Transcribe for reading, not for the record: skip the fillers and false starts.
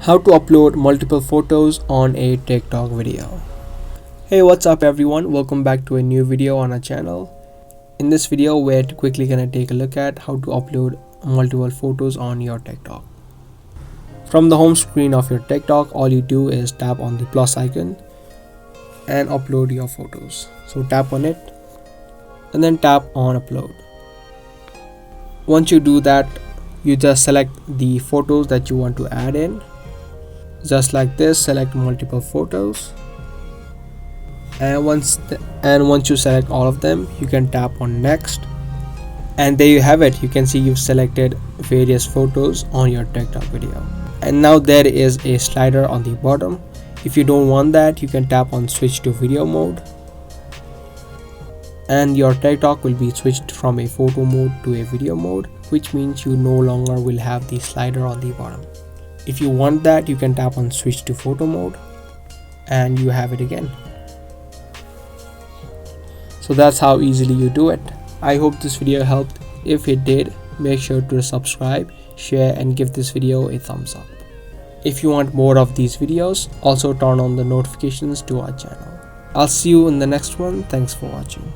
How to upload multiple photos on a TikTok video. Hey, what's up everyone? Welcome back to a new video on our channel. In this video, we're quickly gonna take a look at how to upload multiple photos on your TikTok. From the home screen of your TikTok, all you do is tap on the plus icon and upload your photos. So tap on it and then tap on upload. Once you do that, you just select the photos that you want to add in. Just like this, select multiple photos, and once you select all of them, you can tap on next, and there you have it. You can see you've selected various photos on your TikTok video. And now there is a slider on the bottom. If you don't want that, you can tap on switch to video mode, and your TikTok will be switched from a photo mode to a video mode, which means you no longer will have the slider on the bottom. If you want that, you can tap on switch to photo mode and you have it again. So that's how easily you do it. I hope this video helped. If it did, make sure to subscribe, share and give this video a thumbs up. If you want more of these videos, also turn on the notifications to our channel. I'll see you in the next one. Thanks for watching.